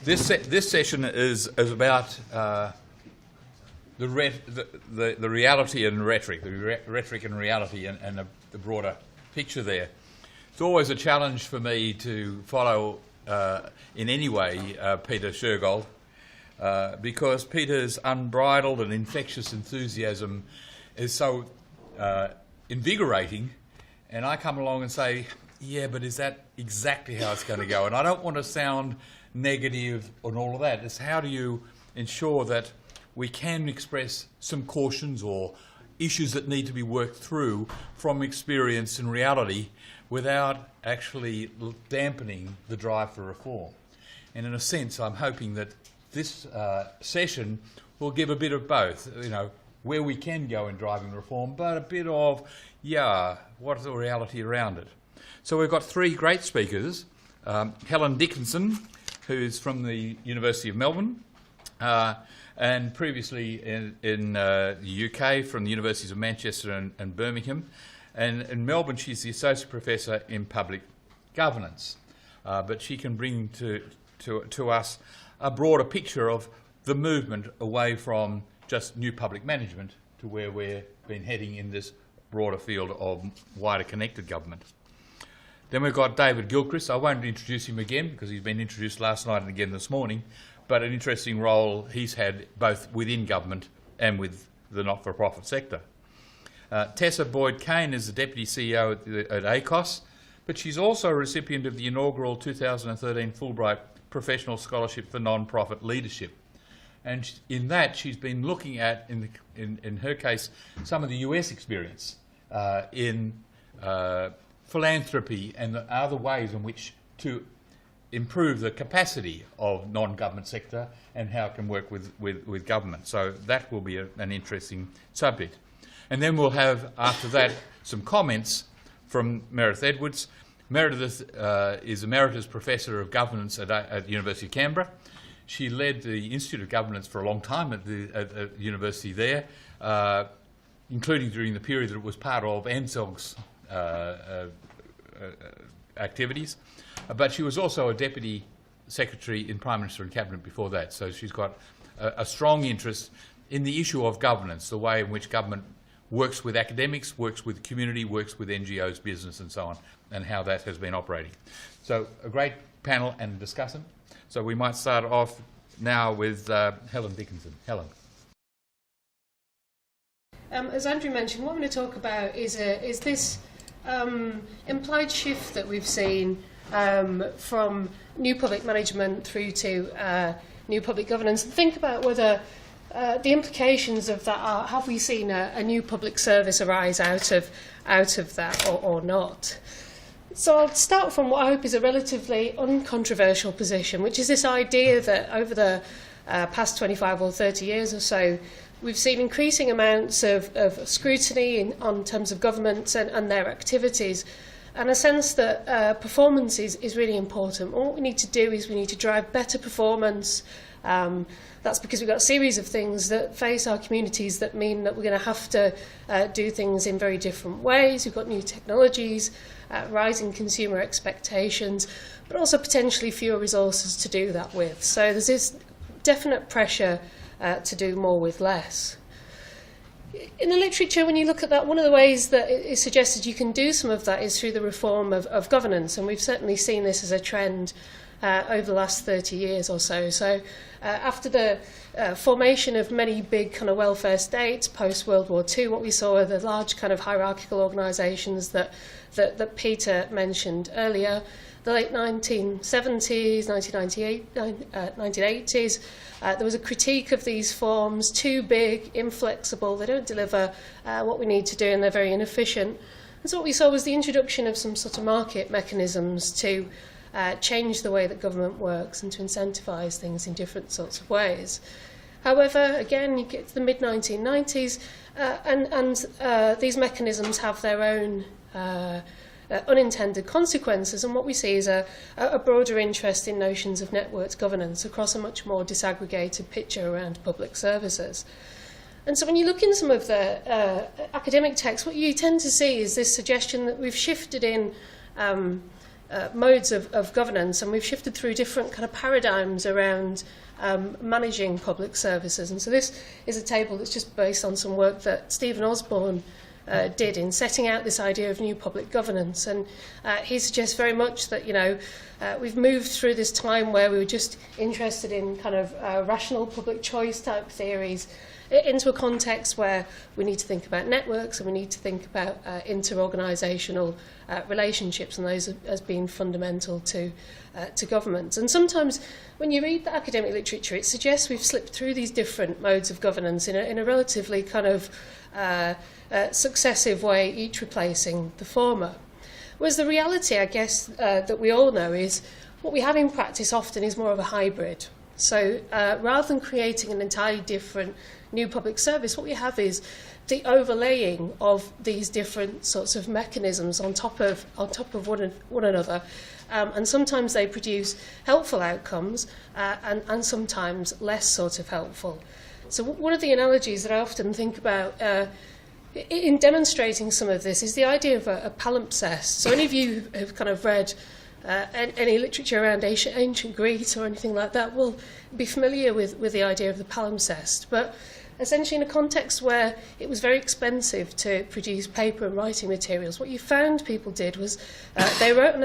This session is about the reality and rhetoric, rhetoric and reality, and the broader picture there. It's always a challenge for me to follow in any way Peter Shergold, because Peter's unbridled and infectious enthusiasm is so invigorating, and I come along and say, yeah, but is that exactly how it's going to go? And I don't want to sound negative on all of that. It's how do you ensure that we can express some cautions or issues that need to be worked through from experience and reality without actually dampening the drive for reform. And in a sense, I'm hoping that this session will give a bit of both, you know, where we can go in driving reform, but a bit of, yeah, what's the reality around it? So we've got three great speakers. Helen Dickinson, who's from the University of Melbourne, and previously in the UK from the Universities of Manchester and Birmingham. And in Melbourne, she's the Associate Professor in Public Governance. But she can bring to us a broader picture of the movement away from just new public management to where we've been heading in this broader field of wider connected government. Then we've got David Gilchrist. I won't introduce him again because he's been introduced last night and again this morning, but an interesting role he's had both within government and with the not-for-profit sector. Tessa Boyd-Caine is the Deputy CEO at ACOS, but she's also a recipient of the inaugural 2013 Fulbright Professional Scholarship for Non-Profit Leadership. And in that, she's been looking at, in her case, some of the US experience in philanthropy and the other ways in which to improve the capacity of non-government sector and how it can work with government. So that will be an interesting subject. And then we'll have, after that, some comments from Meredith Edwards. Meredith is Emeritus Professor of Governance at the University of Canberra. She led the Institute of Governance for a long time at the university there, including during the period that it was part of ANZSOG's activities. But she was also a Deputy Secretary in Prime Minister and Cabinet before that. So she's got a strong interest in the issue of governance, the way in which government works with academics, works with community, works with NGOs, business and so on, and how that has been operating. So a great panel and discussant. So we might start off now with Helen Dickinson. Helen. As Andrew mentioned, what I'm going to talk about is this implied shift that we've seen from new public management through to new public governance, and think about whether the implications of that are, have we seen a new public service arise out of that or not? So I'll start from what I hope is a relatively uncontroversial position, which is this idea that over the past 25 or 30 years or so, we've seen increasing amounts of scrutiny on terms of governments and their activities, and a sense that performance is really important. What we need to do is we need to drive better performance. That's because we've got a series of things that face our communities that mean that we're going to have to do things in very different ways. We've got new technologies, rising consumer expectations, but also potentially fewer resources to do that with. So there's this definite pressure to do more with less. In the literature, when you look at that, one of the ways that it is suggested you can do some of that is through the reform of governance, and we've certainly seen this as a trend over the last 30 years or so. So after the formation of many big kind of welfare states post-World War II, what we saw were the large kind of hierarchical organisations that Peter mentioned earlier. The late 1970s, 1980s, there was a critique of these forms, too big, inflexible, they don't deliver what we need to do and they're very inefficient. And so what we saw was the introduction of some sort of market mechanisms to change the way that government works and to incentivise things in different sorts of ways. However, again, you get to the mid-1990s and these mechanisms have their own unintended consequences, and what we see is a broader interest in notions of networked governance across a much more disaggregated picture around public services. And so when you look in some of the academic texts, what you tend to see is this suggestion that we've shifted in modes of governance, and we've shifted through different kind of paradigms around managing public services. And so this is a table that's just based on some work that Stephen Osborne did in setting out this idea of new public governance. And he suggests very much that, we've moved through this time where we were just interested in kind of rational public choice type theories into a context where we need to think about networks and we need to think about inter-organisational relationships, and those as being fundamental to government. And sometimes when you read the academic literature, it suggests we've slipped through these different modes of governance in a relatively kind of successive way, each replacing the former. Whereas the reality, I guess, that we all know is what we have in practice often is more of a hybrid. So rather than creating an entirely different new public service, what we have is the overlaying of these different sorts of mechanisms on top of one another. And sometimes they produce helpful outcomes and sometimes less sort of helpful. So one of the analogies that I often think about in demonstrating some of this is the idea of a palimpsest. So any of you who have kind of read any literature around ancient Greece or anything like that will be familiar with the idea of the palimpsest. But essentially in a context where it was very expensive to produce paper and writing materials, what you found people did was they wrote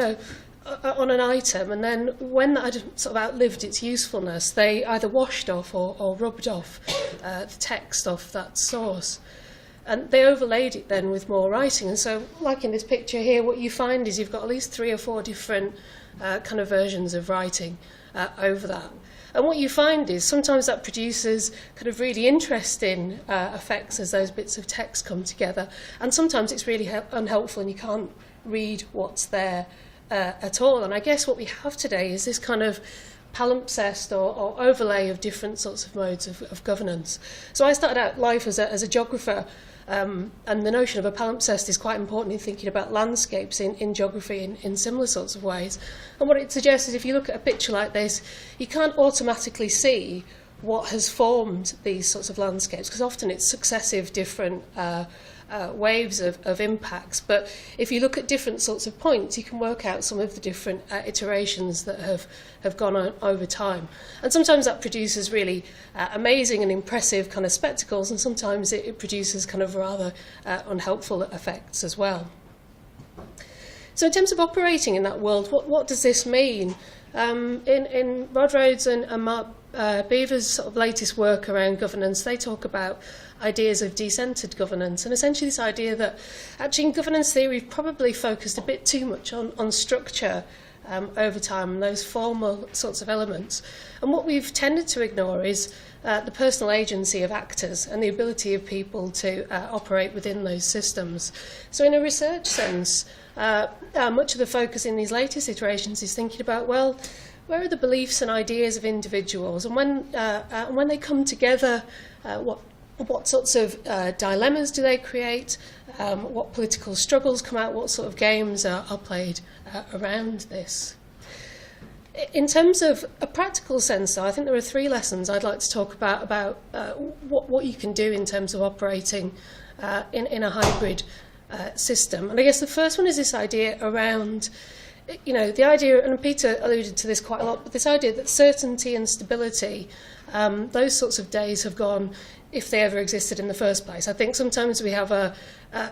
on an item, and then when that had sort of outlived its usefulness, they either washed off or rubbed off the text off that source. And they overlaid it then with more writing. And so, like in this picture here, what you find is you've got at least 3 or 4 different kind of versions of writing over that. And what you find is sometimes that produces kind of really interesting effects as those bits of text come together. And sometimes it's really unhelpful and you can't read what's there at all. And I guess what we have today is this kind of palimpsest or overlay of different sorts of modes of governance. So I started out life as a geographer, and the notion of a palimpsest is quite important in thinking about landscapes in geography in similar sorts of ways. And what it suggests is if you look at a picture like this, you can't automatically see what has formed these sorts of landscapes, because often it's successive different waves of impacts. But if you look at different sorts of points, you can work out some of the different iterations that have gone on over time. And sometimes that produces really amazing and impressive kind of spectacles, and sometimes it produces kind of rather unhelpful effects as well. So in terms of operating in that world, what does this mean? In Rod Rhodes and Mark Beaver's sort of latest work around governance, they talk about ideas of decentered governance, and essentially this idea that actually in governance theory we've probably focused a bit too much on structure over time and those formal sorts of elements. And what we've tended to ignore is the personal agency of actors and the ability of people to operate within those systems. So in a research sense, much of the focus in these latest iterations is thinking about, well, where are the beliefs and ideas of individuals? And when they come together, what sorts of dilemmas do they create? What political struggles come out? What sort of games are played around this? In terms of a practical sense, though, I think there are 3 lessons I'd like to talk about what you can do in terms of operating in a hybrid system. And I guess the first one is this idea around, the idea, and Peter alluded to this quite a lot, but this idea that certainty and stability, those sorts of days have gone, if they ever existed in the first place. I think sometimes we have a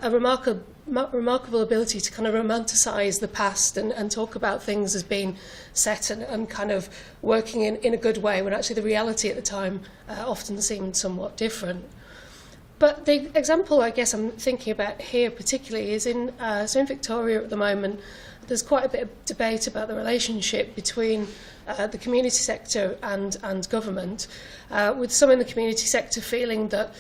remarkable ability to kind of romanticise the past and talk about things as being set and kind of working in a good way, when actually the reality at the time often seemed somewhat different. But the example I guess I'm thinking about here particularly is in Victoria at the moment. There's quite a bit of debate about the relationship between the community sector and government, with some in the community sector feeling that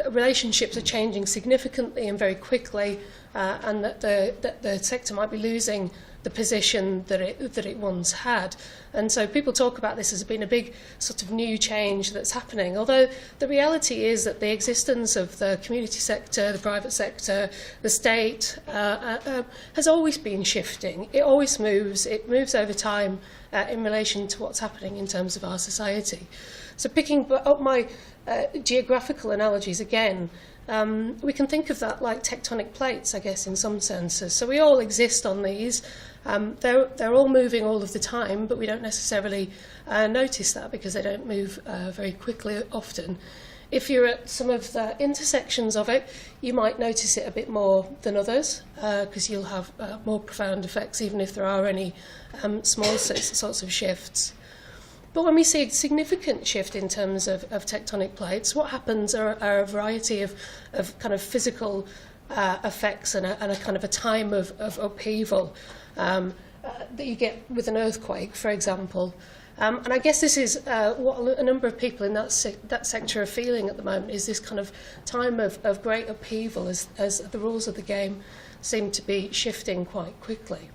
relationships are changing significantly and very quickly, and that the sector might be losing the position that it once had. And so people talk about this as being a big sort of new change that's happening, although the reality is that the existence of the community sector, the private sector, the state has always been shifting. It always moves. It moves over time in relation to what's happening in terms of our society. So picking up my geographical analogies again, we can think of that like tectonic plates, I guess, in some senses. So we all exist on these. They're all moving all of the time, but we don't necessarily notice that because they don't move very quickly often. If you're at some of the intersections of it, you might notice it a bit more than others because you'll have more profound effects, even if there are any small sorts of shifts. But when we see a significant shift in terms of tectonic plates, what happens are a variety of kind of physical effects and a kind of a time of upheaval that you get with an earthquake, for example. And I guess this is what a number of people in that sector are feeling at the moment, is this kind of time of great upheaval as the rules of the game seem to be shifting quite quickly.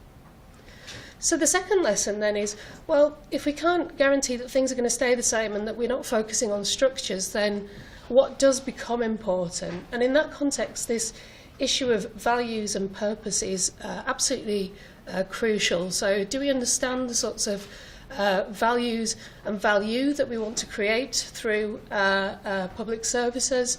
So the second lesson then is, well, if we can't guarantee that things are going to stay the same and that we're not focusing on structures, then what does become important? And in that context, this issue of values and purpose is absolutely crucial. So do we understand the sorts of values and value that we want to create through public services?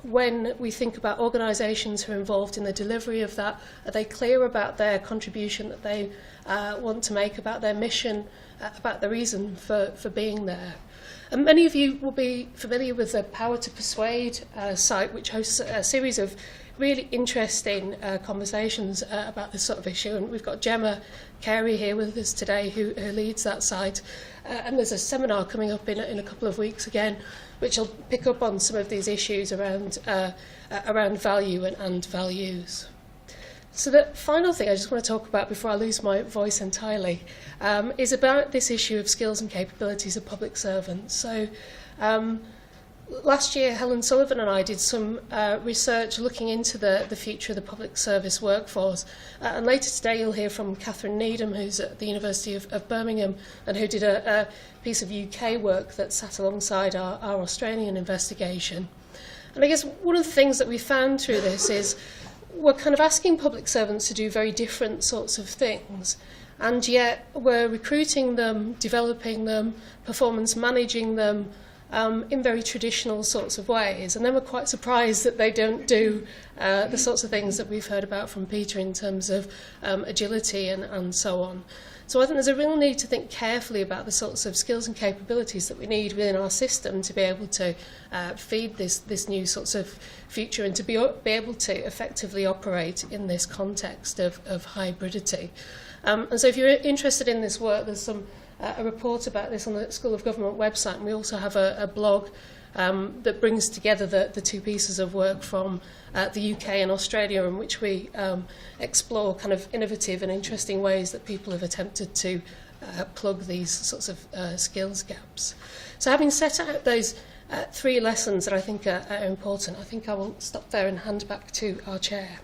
When we think about organisations who are involved in the delivery of that, are they clear about their contribution that they want to make, about their mission, about the reason for being there? And many of you will be familiar with the Power to Persuade site, which hosts a series of really interesting conversations about this sort of issue. And we've got Gemma Carey here with us today, who leads that site. And there's a seminar coming up in a couple of weeks again, which will pick up on some of these issues around value and values. So the final thing I just want to talk about before I lose my voice entirely is about this issue of skills and capabilities of public servants. So last year, Helen Sullivan and I did some research looking into the future of the public service workforce. And later today, you'll hear from Catherine Needham, who's at the University of Birmingham, and who did a piece of UK work that sat alongside our Australian investigation. And I guess one of the things that we found through this is we're kind of asking public servants to do very different sorts of things, and yet we're recruiting them, developing them, performance managing them, in very traditional sorts of ways. And then we're quite surprised that they don't do the sorts of things that we've heard about from Peter in terms of agility and so on. So I think there's a real need to think carefully about the sorts of skills and capabilities that we need within our system to be able to feed this new sorts of future and to be able to effectively operate in this context of hybridity. And so if you're interested in this work, there's a report about this on the School of Government website, and we also have a blog that brings together the two pieces of work from the UK and Australia, in which we explore kind of innovative and interesting ways that people have attempted to plug these sorts of skills gaps. So having set out those three lessons that I think are important, I think I will stop there and hand back to our chair.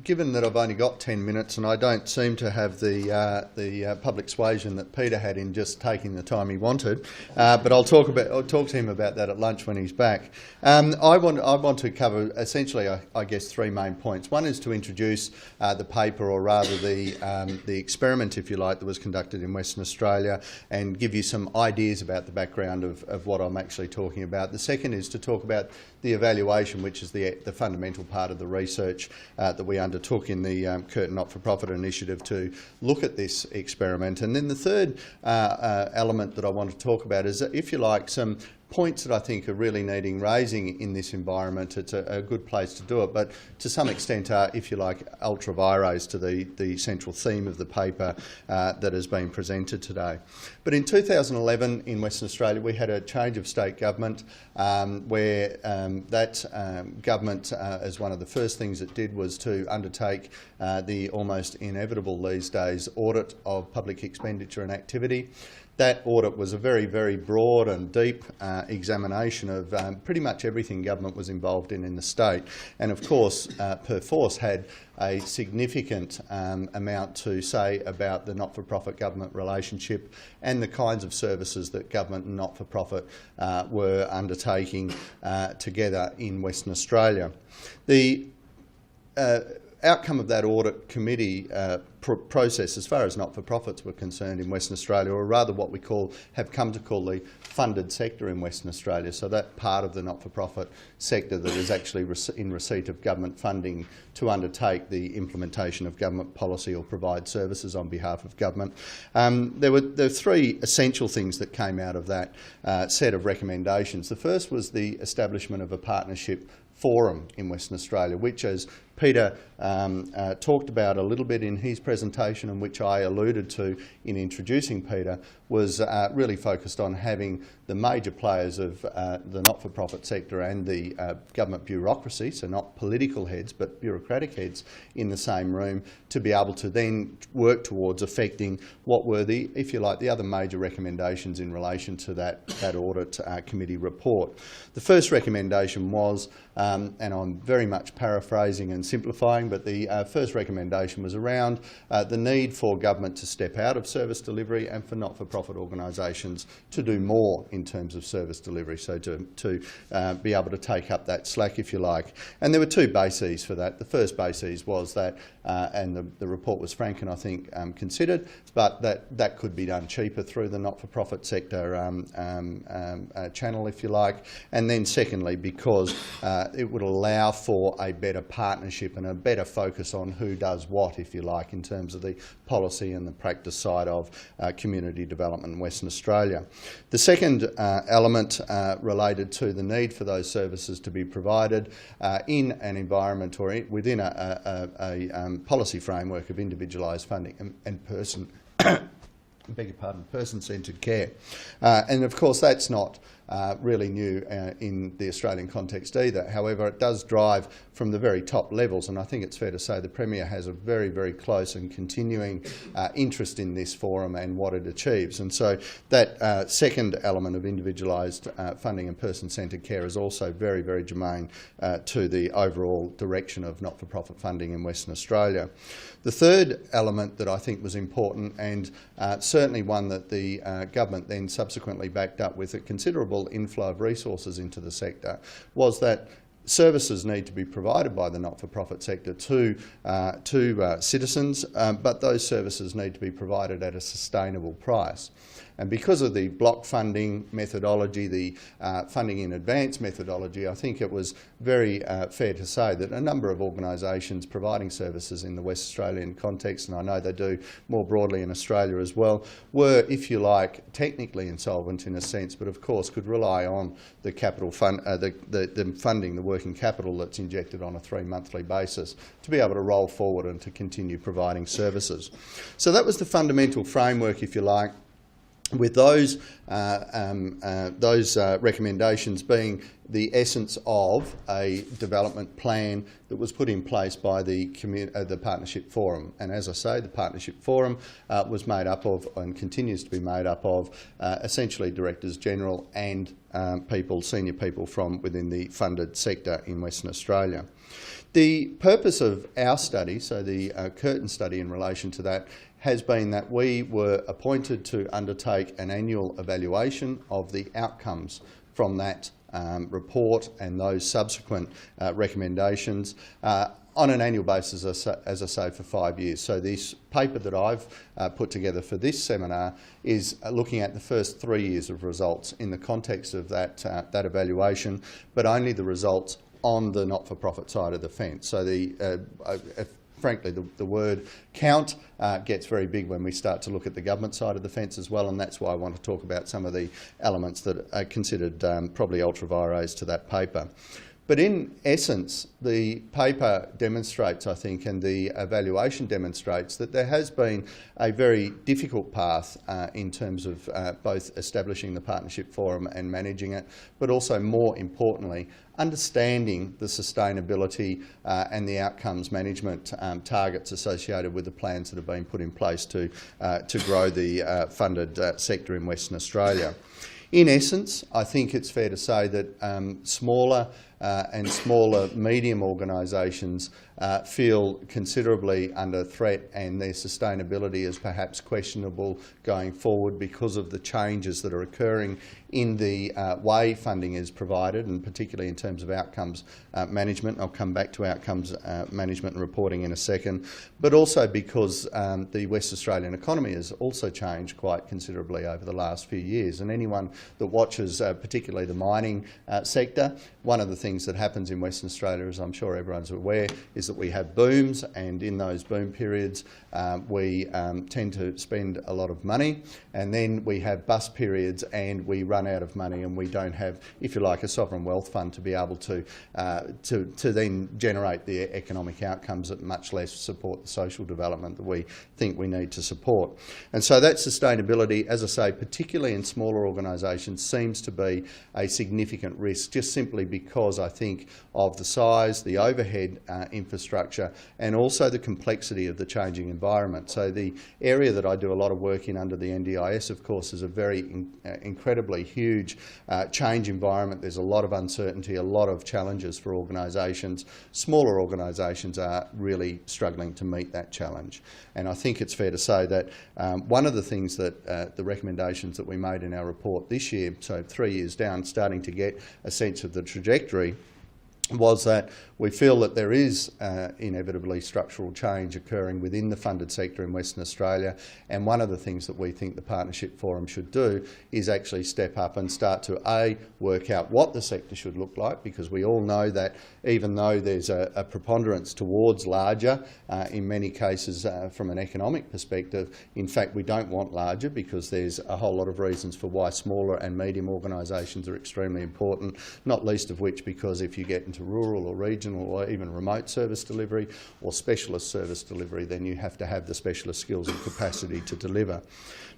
Given that I've only got 10 minutes and I don't seem to have the public suasion that Peter had in just taking the time he wanted, but I'll talk to him about that at lunch when he's back. I want to cover essentially, I guess, three main points. One is to introduce the paper, or rather the experiment, if you like, that was conducted in Western Australia, and give you some ideas about the background of what I'm actually talking about. The second is to talk about the evaluation, which is the fundamental part of the research that we undertook in the Curtin Not-for-Profit Initiative to look at this experiment. And then the third element that I want to talk about is, if you like, some points that I think are really needing raising in this environment. It's a good place to do it, but to some extent are, if you like, ultra vires to the central theme of the paper that has been presented today. But in 2011 in Western Australia, we had a change of state government where that government, as one of the first things it did, was to undertake the almost inevitable these days audit of public expenditure and activity. That audit was a very, very broad and deep examination of pretty much everything government was involved in the state, and of course, perforce had a significant amount to say about the not-for-profit government relationship and the kinds of services that government and not-for-profit were undertaking together in Western Australia. The outcome of that audit committee process as far as not-for-profits were concerned in Western Australia, or rather what we have come to call the funded sector in Western Australia. So that part of the not-for-profit sector that is actually in receipt of government funding to undertake the implementation of government policy or provide services on behalf of government. There were three essential things that came out of that set of recommendations. The first was the establishment of a partnership forum in Western Australia, which, as Peter talked about a little bit in his presentation, and which I alluded to in introducing Peter, was really focused on having the major players of the not-for-profit sector and the government bureaucracy, so not political heads but bureaucratic heads, in the same room, to be able to then work towards affecting what were the, if you like, the other major recommendations in relation to that audit committee report. The first recommendation was, and I'm very much paraphrasing and simplifying, but the first recommendation was around the need for government to step out of service delivery and for not-for-profit organisations to do more in terms of service delivery, so to be able to take up that slack, if you like. And there were two bases for that. The first basis was that, and the report was frank and I think considered, but that could be done cheaper through the not-for-profit sector channel, if you like. And then secondly, because it would allow for a better partnership and a better focus on who does what, if you like, in terms of the policy and the practice side of community development in Western Australia. The second element related to the need for those services to be provided in an environment or within a policy framework of individualised funding and person-centred care. And of course that's not really new in the Australian context either. However, it does drive from the very top levels, and I think it's fair to say the Premier has a very, very close and continuing interest in this forum and what it achieves. And so that second element of individualised funding and person-centred care is also very, very germane to the overall direction of not-for-profit funding in Western Australia. The third element that I think was important, and certainly one that the government then subsequently backed up with a considerable inflow of resources into the sector, was that services need to be provided by the not-for-profit sector to citizens, but those services need to be provided at a sustainable price. And because of the block funding methodology, the funding in advance methodology, I think it was very fair to say that a number of organisations providing services in the West Australian context, and I know they do more broadly in Australia as well, were, if you like, technically insolvent in a sense, but of course could rely on the capital fund, the funding, the working capital that's injected on a 3-monthly basis to be able to roll forward and to continue providing services. So that was the fundamental framework, if you like, with those recommendations being the essence of a development plan that was put in place by the Partnership Forum. And as I say, the Partnership Forum was made up of, and continues to be made up of, essentially Directors General and senior people from within the funded sector in Western Australia. The purpose of our study, so the Curtin study in relation to that, has been that we were appointed to undertake an annual evaluation of the outcomes from that report and those subsequent recommendations on an annual basis, as I say, for 5 years. So this paper that I've put together for this seminar is looking at the first 3 years of results in the context of that evaluation, but only the results on the not-for-profit side of the fence. So frankly, the word count gets very big when we start to look at the government side of the fence as well, and that's why I want to talk about some of the elements that are considered probably ultra vires to that paper. But in essence, the paper demonstrates, I think, and the evaluation demonstrates that there has been a very difficult path in terms of both establishing the Partnership Forum and managing it, but also, more importantly, understanding the sustainability and the outcomes management targets associated with the plans that have been put in place to grow the funded sector in Western Australia. In essence, I think it's fair to say that smaller medium organisations feel considerably under threat, and their sustainability is perhaps questionable going forward because of the changes that are occurring in the way funding is provided, and particularly in terms of outcomes management. I'll come back to outcomes management and reporting in a second, but also because the West Australian economy has also changed quite considerably over the last few years. And anyone that watches particularly the mining sector, one of the things that happens in Western Australia, as I'm sure everyone's aware, is that we have booms, and in those boom periods we tend to spend a lot of money, and then we have bust periods and we run out of money, and we don't have, if you like, a sovereign wealth fund to be able to then generate the economic outcomes that much less support the social development that we think we need to support. And so that sustainability, as I say, particularly in smaller organisations, seems to be a significant risk, just simply because I think of the size, the overhead infrastructure, and also the complexity of the changing environment. So the area that I do a lot of work in under the NDIS, of course, is a very incredibly huge change environment. There's a lot of uncertainty, a lot of challenges for organisations. Smaller organisations are really struggling to meet that challenge. And I think it's fair to say that one of the things that the recommendations that we made in our report this year, so 3 years down, starting to get a sense of the trajectory, was that we feel that there is inevitably structural change occurring within the funded sector in Western Australia, and one of the things that we think the Partnership Forum should do is actually step up and start to work out what the sector should look like, because we all know that even though there's a preponderance towards larger, in many cases from an economic perspective, in fact we don't want larger, because there's a whole lot of reasons for why smaller and medium organisations are extremely important, not least of which because if you get into rural or regional or even remote service delivery or specialist service delivery, then you have to have the specialist skills and capacity to deliver.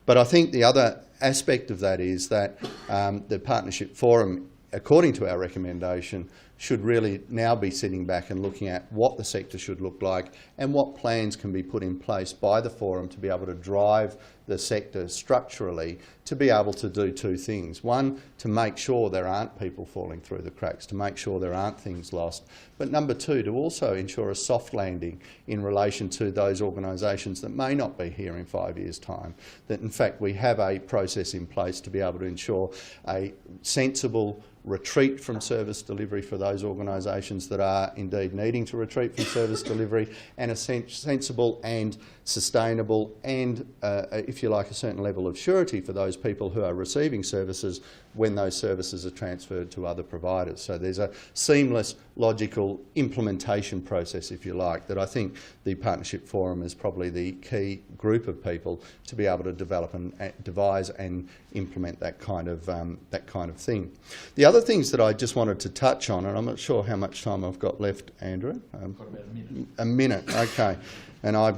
But I think the other aspect of that is that the Partnership Forum, according to our recommendation, should really now be sitting back and looking at what the sector should look like and what plans can be put in place by the forum to be able to drive the sector structurally to be able to do two things. One, to make sure there aren't people falling through the cracks, to make sure there aren't things lost. But number two, to also ensure a soft landing in relation to those organisations that may not be here in 5 years' time. That in fact we have a process in place to be able to ensure a sensible retreat from service delivery for those organisations that are indeed needing to retreat from service delivery, and a sensible and sustainable and, if you like, a certain level of surety for those people who are receiving services when those services are transferred to other providers. So there's a seamless, logical implementation process, if you like, that I think the Partnership Forum is probably the key group of people to be able to develop and devise and implement that kind of thing. The other things that I just wanted to touch on, and I'm not sure how much time I've got left, Andrew. I've got about a minute. A minute, okay. And I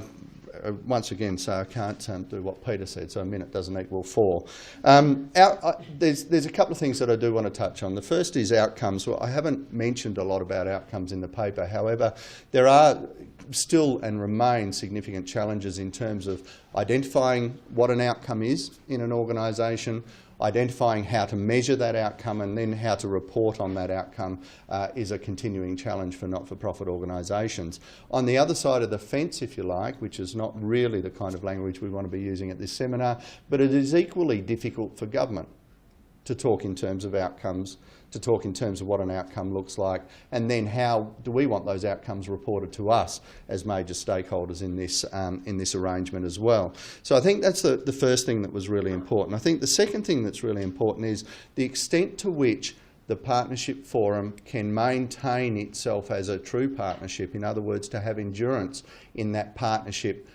once again say I can't do what Peter said, so a minute doesn't equal 4. There's a couple of things that I do want to touch on. The first is outcomes. Well, I haven't mentioned a lot about outcomes in the paper. However, there are still and remain significant challenges in terms of identifying what an outcome is in an organisation, identifying how to measure that outcome, and then how to report on that outcome is a continuing challenge for not-for-profit organisations. On the other side of the fence, if you like, which is not really the kind of language we want to be using at this seminar, but it is equally difficult for government to talk in terms of outcomes, to talk in terms of what an outcome looks like, and then how do we want those outcomes reported to us as major stakeholders in this arrangement as well. So I think that's the first thing that was really important. I think the second thing that's really important is the extent to which the Partnership Forum can maintain itself as a true partnership, in other words, to have endurance in that partnership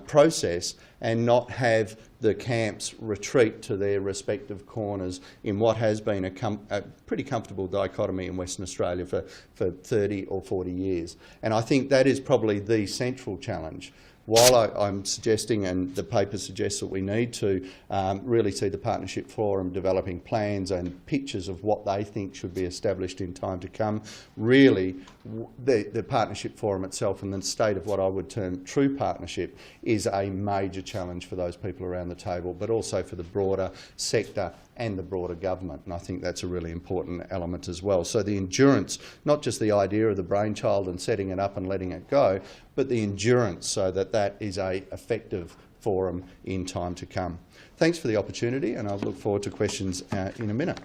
process and not have the camps retreat to their respective corners in what has been a pretty comfortable dichotomy in Western Australia for 30 or 40 years. And I think that is probably the central challenge. While I'm suggesting, and the paper suggests, that we need to really see the Partnership Forum developing plans and pictures of what they think should be established in time to come, really the Partnership Forum itself and the state of what I would term true partnership is a major challenge for those people around the table, but also for the broader sector and the broader government. And I think that's a really important element as well. So the endurance, not just the idea of the brainchild and setting it up and letting it go, but the endurance so that that is a effective forum in time to come. Thanks for the opportunity, and I'll look forward to questions in a minute.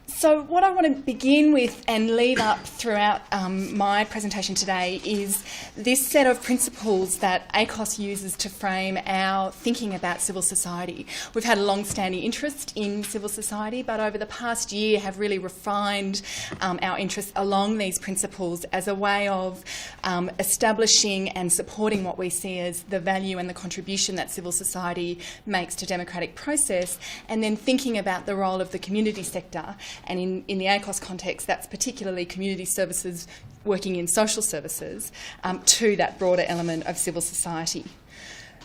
So what I want to begin with and lead up throughout my presentation today is this set of principles that ACOS uses to frame our thinking about civil society. We've had a long-standing interest in civil society, but over the past year have really refined our interest along these principles as a way of establishing and supporting what we see as the value and the contribution that civil society makes to democratic process, and then thinking about the role of the community sector. And in the ACOS context, that's particularly community services working in social services to that broader element of civil society.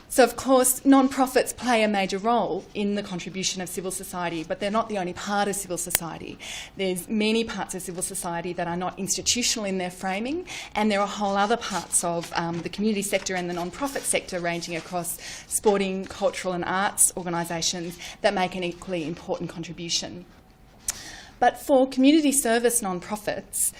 So, of course, non-profits play a major role in the contribution of civil society, but they're not the only part of civil society. There's many parts of civil society that are not institutional in their framing, and there are whole other parts of the community sector and the non-profit sector, ranging across sporting, cultural and arts organisations, that make an equally important contribution. But for community service non-profits,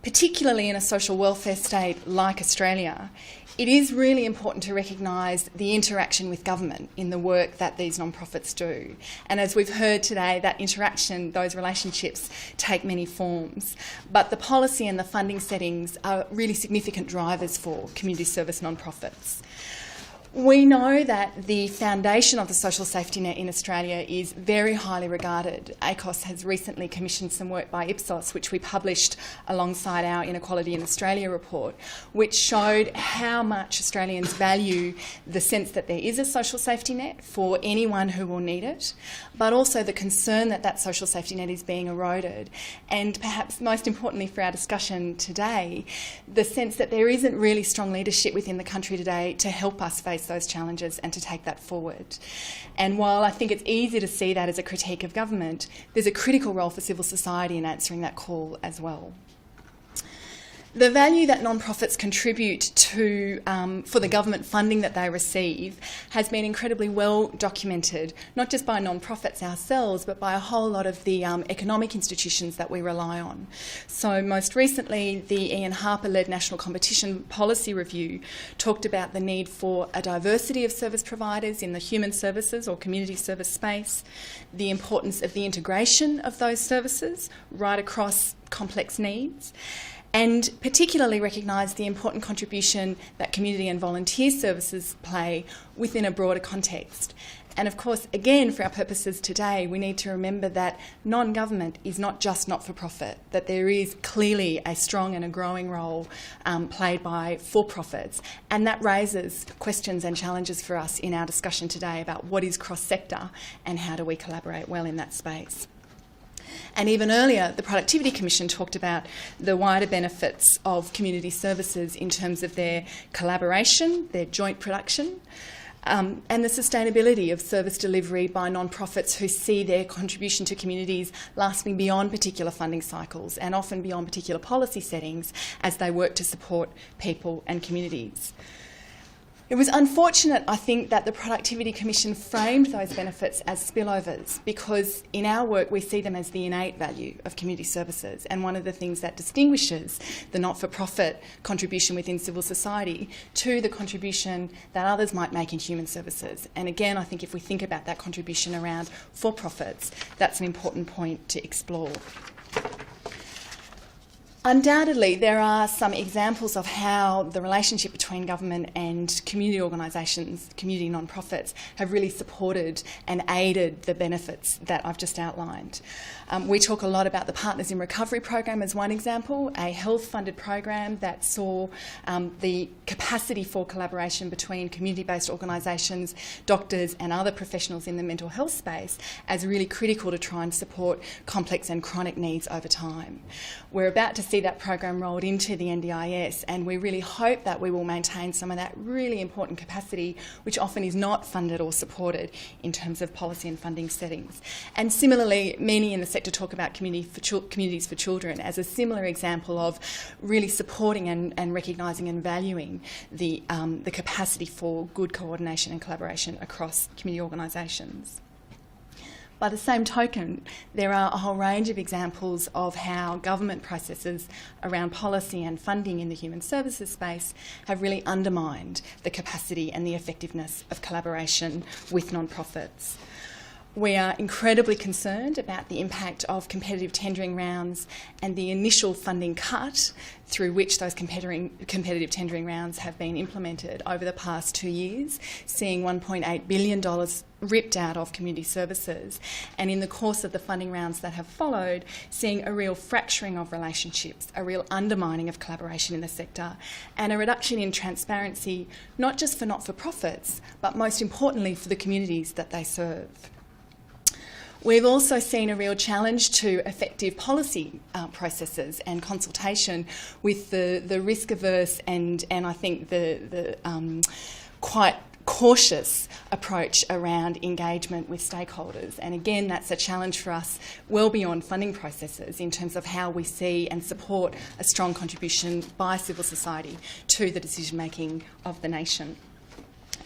particularly in a social welfare state like Australia, it is really important to recognise the interaction with government in the work that these non-profits do. And as we've heard today, that interaction, those relationships take many forms. But the policy and the funding settings are really significant drivers for community service non-profits. We know that the foundation of the social safety net in Australia is very highly regarded. ACOS has recently commissioned some work by Ipsos, which we published alongside our Inequality in Australia report, which showed how much Australians value the sense that there is a social safety net for anyone who will need it, but also the concern that that social safety net is being eroded. And perhaps most importantly for our discussion today, the sense that there isn't really strong leadership within the country today to help us face those challenges and to take that forward. And while I think it's easy to see that as a critique of government, there's a critical role for civil society in answering that call as well. The value that non-profits contribute to for the government funding that they receive has been incredibly well documented, not just by non-profits ourselves, but by a whole lot of the economic institutions that we rely on. So most recently, the Ian Harper-led National Competition Policy Review talked about the need for a diversity of service providers in the human services or community service space, the importance of the integration of those services right across complex needs, and particularly recognise the important contribution that community and volunteer services play within a broader context. And of course, again, for our purposes today, we need to remember that non-government is not just not-for-profit, that there is clearly a strong and a growing role played by for-profits, and that raises questions and challenges for us in our discussion today about what is cross-sector and how do we collaborate well in that space. And even earlier, the Productivity Commission talked about the wider benefits of community services in terms of their collaboration, their joint production, and the sustainability of service delivery by non-profits who see their contribution to communities lasting beyond particular funding cycles and often beyond particular policy settings as they work to support people and communities. It was unfortunate, I think, that the Productivity Commission framed those benefits as spillovers, because in our work we see them as the innate value of community services, and one of the things that distinguishes the not-for-profit contribution within civil society to the contribution that others might make in human services. And again, I think if we think about that contribution around for-profits, that's an important point to explore. Undoubtedly, there are some examples of how the relationship between government and community organisations, community non-profits, have really supported and aided the benefits that I've just outlined. We talk a lot about the Partners in Recovery program as one example, a health-funded program that saw the capacity for collaboration between community-based organisations, doctors and other professionals in the mental health space as really critical to try and support complex and chronic needs over time. We're about to see that program rolled into the NDIS, and we really hope that we will maintain some of that really important capacity, which often is not funded or supported in terms of policy and funding settings. And similarly, many in the sector talk about communities for children as a similar example of really supporting and recognising and valuing the capacity for good coordination and collaboration across community organisations. By the same token, there are a whole range of examples of how government processes around policy and funding in the human services space have really undermined the capacity and the effectiveness of collaboration with non-profits. We are incredibly concerned about the impact of competitive tendering rounds and the initial funding cut through which those competitive tendering rounds have been implemented over the past 2 years, seeing $1.8 billion ripped out of community services, and in the course of the funding rounds that have followed, seeing a real fracturing of relationships, a real undermining of collaboration in the sector, and a reduction in transparency, not just for not-for-profits, but most importantly for the communities that they serve. We've also seen a real challenge to effective policy processes and consultation with the risk-averse and I think the quite cautious approach around engagement with stakeholders. And again, that's a challenge for us well beyond funding processes in terms of how we see and support a strong contribution by civil society to the decision-making of the nation.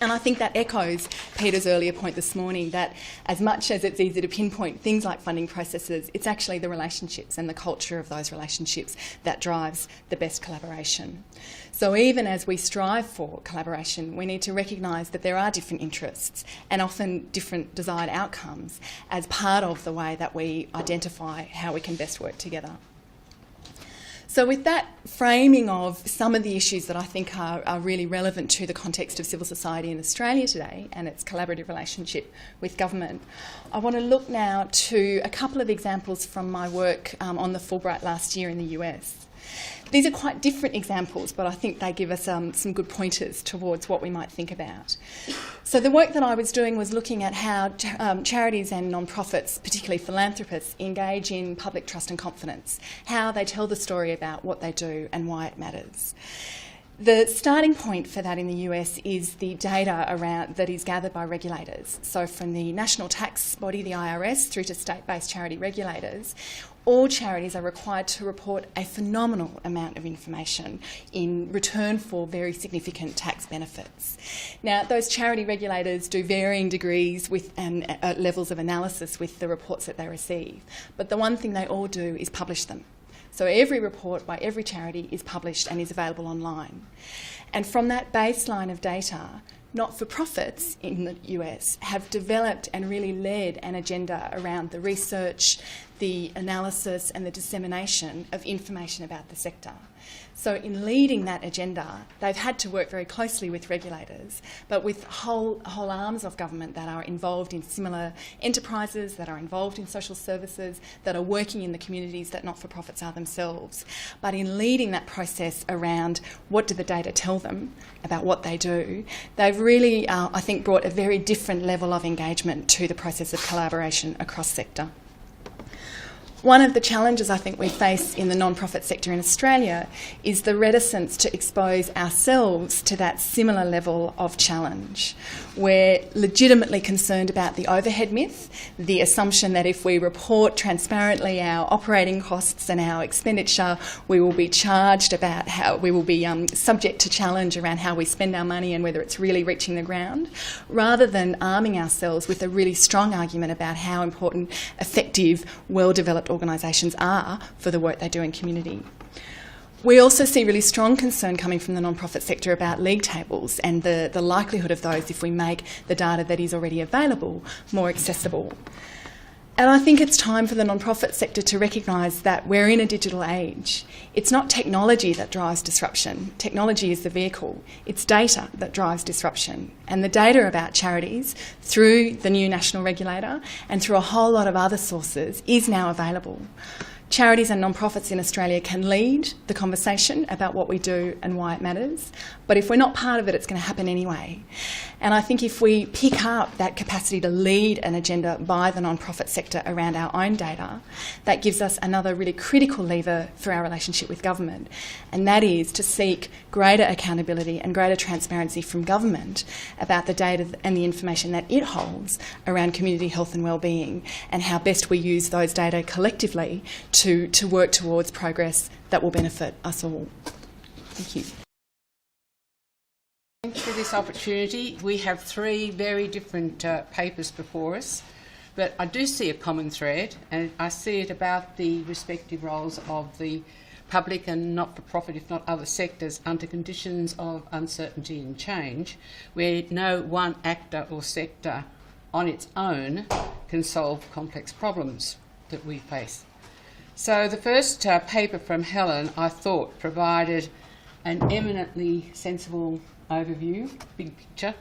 And I think that echoes Peter's earlier point this morning that as much as it's easy to pinpoint things like funding processes, it's actually the relationships and the culture of those relationships that drives the best collaboration. So even as we strive for collaboration, we need to recognise that there are different interests and often different desired outcomes as part of the way that we identify how we can best work together. So with that framing of some of the issues that I think are really relevant to the context of civil society in Australia today and its collaborative relationship with government, I want to look now to a couple of examples from my work on the Fulbright last year in the US. These are quite different examples, but I think they give us some good pointers towards what we might think about. So the work that I was doing was looking at how charities and non-profits, particularly philanthropists, engage in public trust and confidence, how they tell the story about what they do and why it matters. The starting point for that in the US is the data around that is gathered by regulators. So from the national tax body, the IRS, through to state-based charity regulators, all charities are required to report a phenomenal amount of information in return for very significant tax benefits. Now, those charity regulators do varying degrees with levels of analysis with the reports that they receive, but the one thing they all do is publish them. So every report by every charity is published and is available online. And from that baseline of data, not-for-profits in the US have developed and really led an agenda around the research, the analysis and the dissemination of information about the sector. So in leading that agenda, they've had to work very closely with regulators, but with whole arms of government that are involved in similar enterprises, that are involved in social services, that are working in the communities that not-for-profits are themselves. But in leading that process around what do the data tell them about what they do, they've really, I think, brought a very different level of engagement to the process of collaboration across sector. One of the challenges I think we face in the non-profit sector in Australia is the reticence to expose ourselves to that similar level of challenge. We're legitimately concerned about the overhead myth, the assumption that if we report transparently our operating costs and our expenditure, we will be charged about how we will be subject to challenge around how we spend our money and whether it's really reaching the ground, rather than arming ourselves with a really strong argument about how important effective, well-developed organisations are for the work they do in community. We also see really strong concern coming from the non-profit sector about league tables and the likelihood of those if we make the data that is already available more accessible. And I think it's time for the non-profit sector to recognise that we're in a digital age. It's not technology that drives disruption. Technology is the vehicle. It's data that drives disruption. And the data about charities, through the new national regulator and through a whole lot of other sources, is now available. Charities and non-profits in Australia can lead the conversation about what we do and why it matters, but if we're not part of it, it's going to happen anyway. And I think if we pick up that capacity to lead an agenda by the non-profit sector around our own data, that gives us another really critical lever for our relationship with government, and that is to seek greater accountability and greater transparency from government about the data and the information that it holds around community health and wellbeing, and how best we use those data collectively to work towards progress that will benefit us all. Thank you. Thanks for this opportunity. We have three very different papers before us. But I do see a common thread, and I see it about the respective roles of the public and not-for-profit, if not other sectors, under conditions of uncertainty and change, where no one actor or sector on its own can solve complex problems that we face. So the first paper from Helen, I thought, provided an eminently sensible overview, big picture,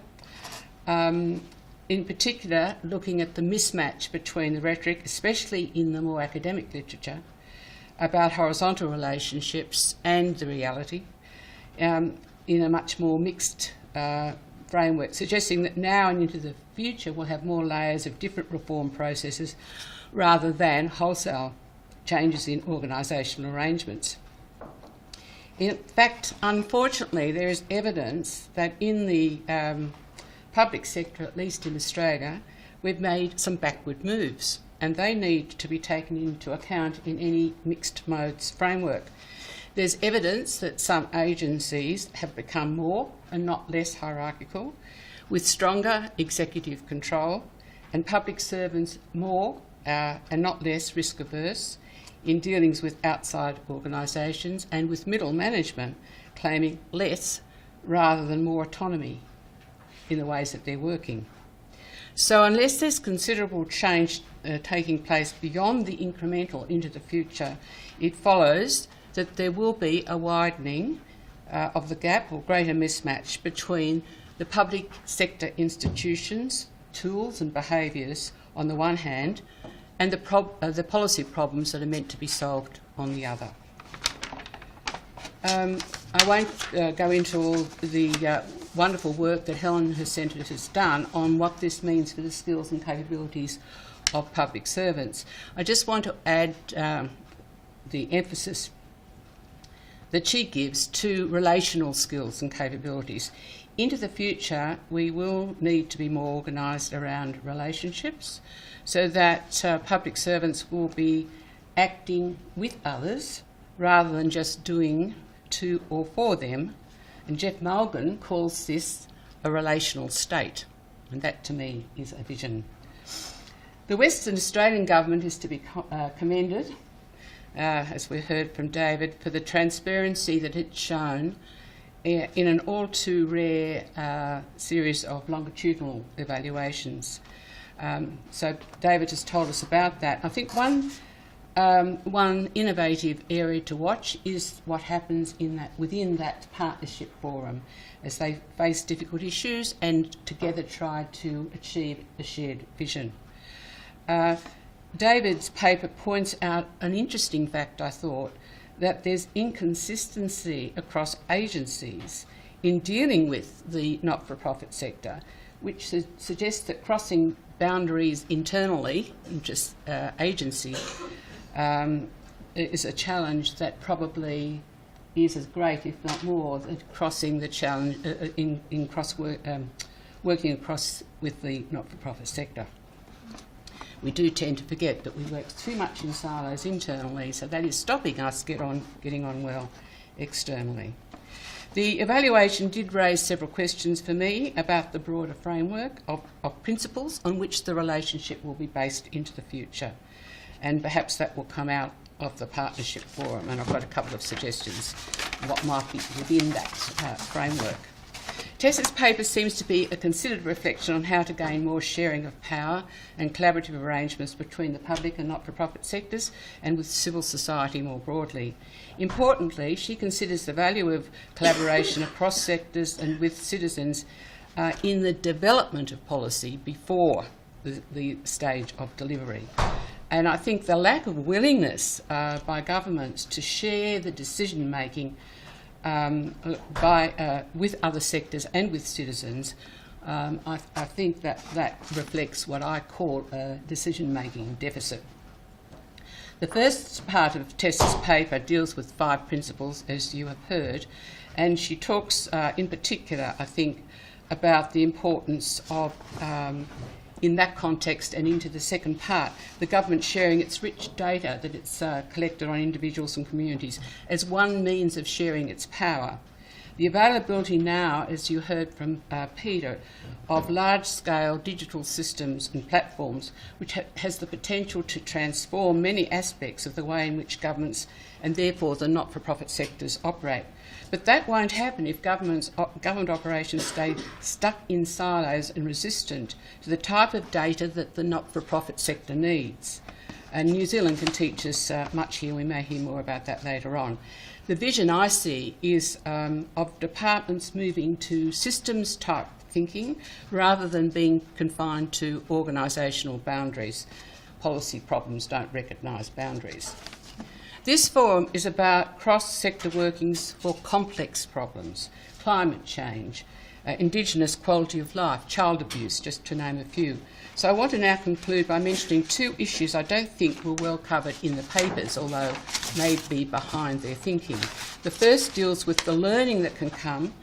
in particular looking at the mismatch between the rhetoric, especially in the more academic literature, about horizontal relationships and the reality in a much more mixed framework, suggesting that now and into the future we'll have more layers of different reform processes rather than wholesale changes in organisational arrangements. In fact, unfortunately, there is evidence that in the public sector, at least in Australia, we've made some backward moves, and they need to be taken into account in any mixed modes framework. There's evidence that some agencies have become more and not less hierarchical, with stronger executive control, and public servants more and not less risk averse in dealings with outside organisations, and with middle management claiming less rather than more autonomy in the ways that they're working. So unless there's considerable change taking place beyond the incremental into the future, it follows that there will be a widening of the gap or greater mismatch between the public sector institutions, tools and behaviours on the one hand, and the policy problems that are meant to be solved on the other. I won't go into all the wonderful work that Helen and her centre has done on what this means for the skills and capabilities of public servants. I just want to add the emphasis that she gives to relational skills and capabilities. Into the future, we will need to be more organised around relationships so that public servants will be acting with others rather than just doing to or for them. And Jeff Mulgan calls this a relational state, and that to me is a vision. The Western Australian government is to be commended, as we heard from David, for the transparency that it's shown in an all too rare series of longitudinal evaluations. So David has told us about that. I think one innovative area to watch is what happens within that partnership forum as they face difficult issues and together try to achieve a shared vision. David's paper points out an interesting fact, I thought, that there's inconsistency across agencies in dealing with the not-for-profit sector, which suggests that crossing boundaries internally, just agency, is a challenge that probably is as great, if not more, than crossing the challenge working across with the not-for-profit sector. We do tend to forget that we work too much in silos internally, so that is stopping us getting on well externally. The evaluation did raise several questions for me about the broader framework of principles on which the relationship will be based into the future, and perhaps that will come out of the partnership forum, and I've got a couple of suggestions what might be within that framework. Tessa's paper seems to be a considered reflection on how to gain more sharing of power and collaborative arrangements between the public and not-for-profit sectors and with civil society more broadly. Importantly, she considers the value of collaboration across sectors and with citizens in the development of policy before the stage of delivery. And I think the lack of willingness by governments to share the decision-making with other sectors and with citizens, I think that reflects what I call a decision-making deficit. The first part of Tessa's paper deals with 5 principles, as you have heard, and she talks in particular, I think, about the importance of, in that context and into the second part, the government sharing its rich data that it's collected on individuals and communities as one means of sharing its power. The availability now, as you heard from Peter, of large-scale digital systems and platforms, which has the potential to transform many aspects of the way in which governments and therefore the not-for-profit sectors operate. But that won't happen if government operations stay stuck in silos and resistant to the type of data that the not-for-profit sector needs. And New Zealand can teach us much here. We may hear more about that later on. The vision I see is of departments moving to systems-type thinking rather than being confined to organisational boundaries. Policy problems don't recognise boundaries. This forum is about cross-sector workings for complex problems, climate change, Indigenous quality of life, child abuse, just to name a few. So I want to now conclude by mentioning two issues I don't think were well covered in the papers, although may be behind their thinking. The first deals with the learning that can come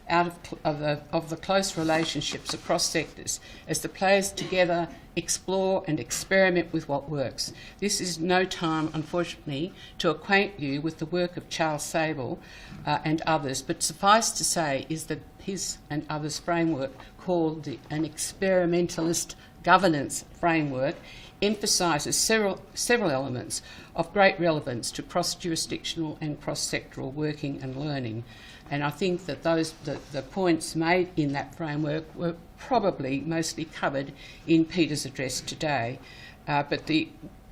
out of the close relationships across sectors as the players together explore and experiment with what works. This is no time, unfortunately, to acquaint you with the work of Charles Sable and others, but suffice to say is that his and others' framework, called an experimentalist governance framework, emphasises several elements of great relevance to cross-jurisdictional and cross-sectoral working and learning. And I think that the points made in that framework were probably mostly covered in Peter's address today. But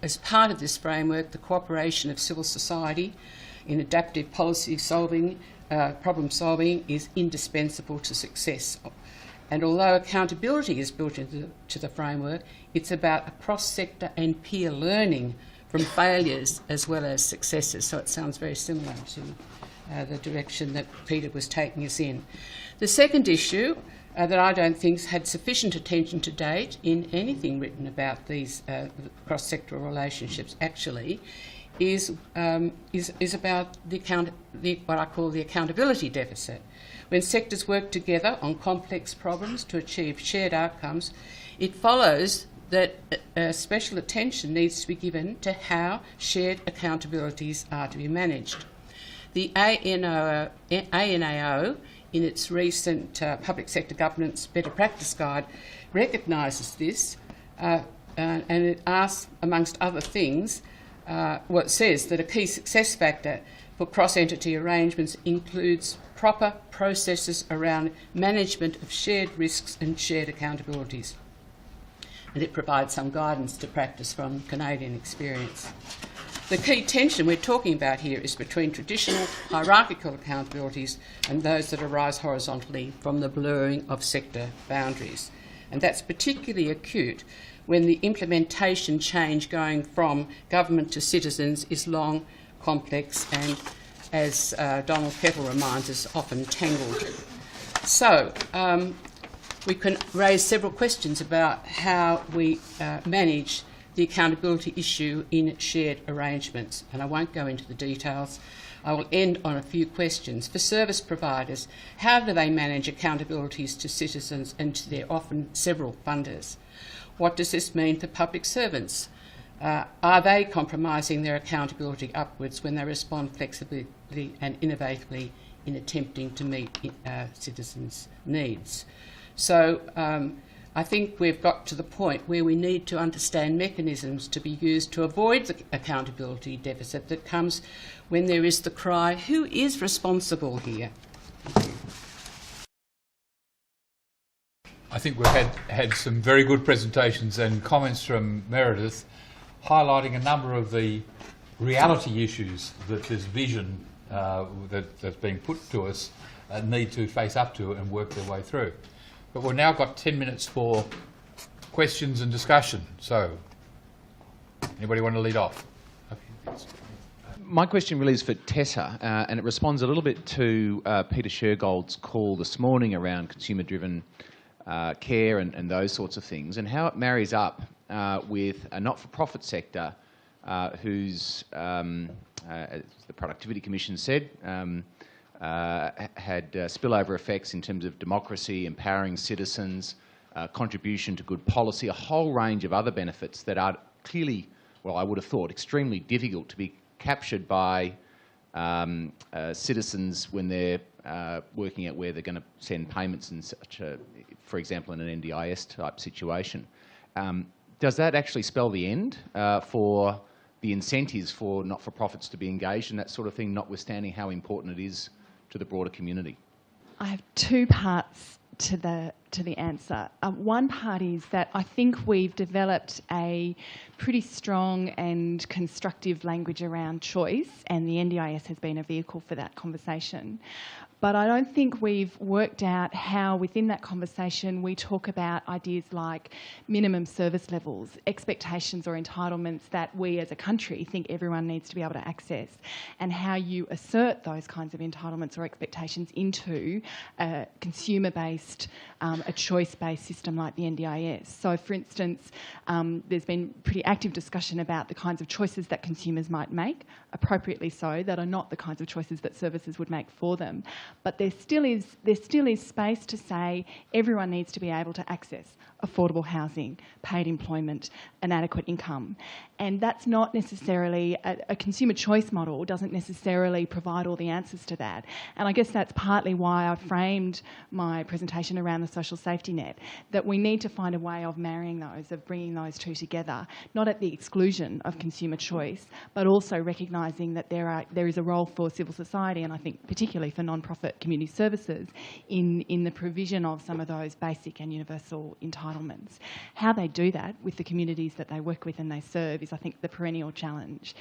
as part of this framework, the cooperation of civil society in adaptive policy solving, problem solving, is indispensable to success. And although accountability is built into the framework, it's about a cross-sector and peer learning from failures as well as successes. So it sounds very similar to the direction that Peter was taking us in. The second issue that I don't think's had sufficient attention to date in anything written about these cross-sectoral relationships actually is about what I call the accountability deficit. When sectors work together on complex problems to achieve shared outcomes, it follows that special attention needs to be given to how shared accountabilities are to be managed. The ANAO, in its recent Public Sector Governance Better Practice Guide, recognises this and it asks, amongst other things, it says that a key success factor for cross-entity arrangements includes proper processes around management of shared risks and shared accountabilities. And it provides some guidance to practice from Canadian experience. The key tension we're talking about here is between traditional hierarchical accountabilities and those that arise horizontally from the blurring of sector boundaries. And that's particularly acute when the implementation change going from government to citizens is long, complex and, as Donald Kettle reminds us, often tangled. So we can raise several questions about how we manage the accountability issue in shared arrangements, and I won't go into the details. I will end on a few questions. For service providers, how do they manage accountabilities to citizens and to their often several funders? What does this mean for public servants? Are they compromising their accountability upwards when they respond flexibly and innovatively in attempting to meet citizens' needs? So I think we've got to the point where we need to understand mechanisms to be used to avoid the accountability deficit that comes when there is the cry, who is responsible here? I think we've had some very good presentations and comments from Meredith highlighting a number of the reality issues that this vision that's being put to us need to face up to and work their way through. But we've now got 10 minutes for questions and discussion. So, anybody want to lead off? My question really is for Tessa, and it responds a little bit to Peter Shergold's call this morning around consumer-driven care and those sorts of things, and how it marries up with a not-for-profit sector whose, as the Productivity Commission said, had spillover effects in terms of democracy, empowering citizens, contribution to good policy, a whole range of other benefits that are clearly, well, I would have thought, extremely difficult to be captured by citizens when they're working out where they're going to send payments in such a, for example, in an NDIS type situation. Does that actually spell the end for the incentives for not-for-profits to be engaged in that sort of thing, notwithstanding how important it is to the broader community? I have two parts to the answer. One part is that I think we've developed a pretty strong and constructive language around choice, and the NDIS has been a vehicle for that conversation. But I don't think we've worked out how within that conversation we talk about ideas like minimum service levels, expectations or entitlements that we as a country think everyone needs to be able to access, and how you assert those kinds of entitlements or expectations into a consumer-based, a choice-based system like the NDIS. So, for instance, there's been pretty active discussion about the kinds of choices that consumers might make, appropriately so, that are not the kinds of choices that services would make for them. But there still is space to say everyone needs to be able to access affordable housing, paid employment, an adequate income. And that's not necessarily, a consumer choice model doesn't necessarily provide all the answers to that. And I guess that's partly why I framed my presentation around the social safety net, that we need to find a way of marrying those, of bringing those two together, not at the exclusion of consumer choice, but also recognising that there is a role for civil society, and I think particularly for non-profit community services, in the provision of some of those basic and universal entitlements. How they do that with the communities that they work with and they serve is, I think, the perennial challenge.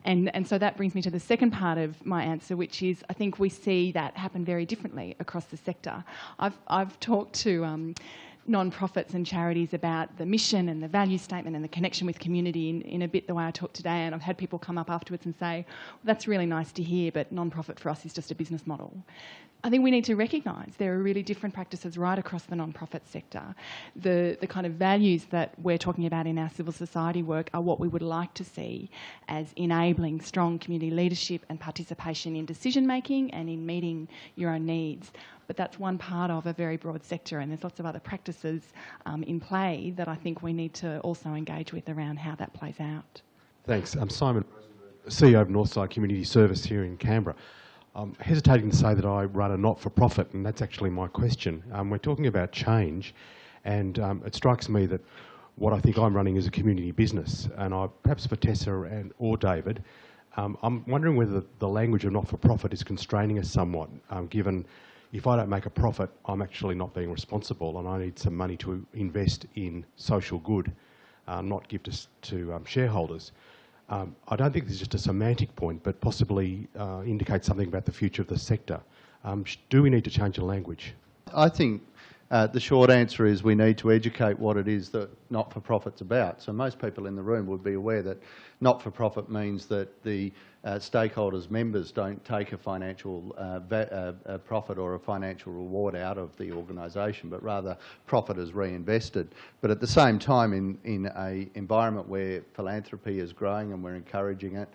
And so that brings me to the second part of my answer, which is I think we see that happen very differently across the sector. I've talked to non-profits and charities about the mission and the value statement and the connection with community in a bit the way I talk today, and I've had people come up afterwards and say, well, that's really nice to hear, but non-profit for us is just a business model. I think we need to recognise there are really different practices right across the non-profit sector. The kind of values that we're talking about in our civil society work are what we would like to see as enabling strong community leadership and participation in decision making and in meeting your own needs. But that's one part of a very broad sector, and there's lots of other practices in play that I think we need to also engage with around how that plays out. Thanks. I'm Simon, CEO of Northside Community Service here in Canberra. I'm hesitating to say that I run a not-for-profit, and that's actually my question. We're talking about change, and it strikes me that what I think I'm running is a community business, and perhaps for Tessa or David, I'm wondering whether the language of not-for-profit is constraining us somewhat, given if I don't make a profit, I'm actually not being responsible, and I need some money to invest in social good, not give to shareholders. I don't think this is just a semantic point, but possibly indicates something about the future of the sector. Do we need to change the language? I think the short answer is we need to educate what it is that not-for-profit's about. So most people in the room would be aware that not-for-profit means that the stakeholders, members, don't take a financial a profit or a financial reward out of the organisation, but rather profit is reinvested. But at the same time, in an environment where philanthropy is growing and we're encouraging it,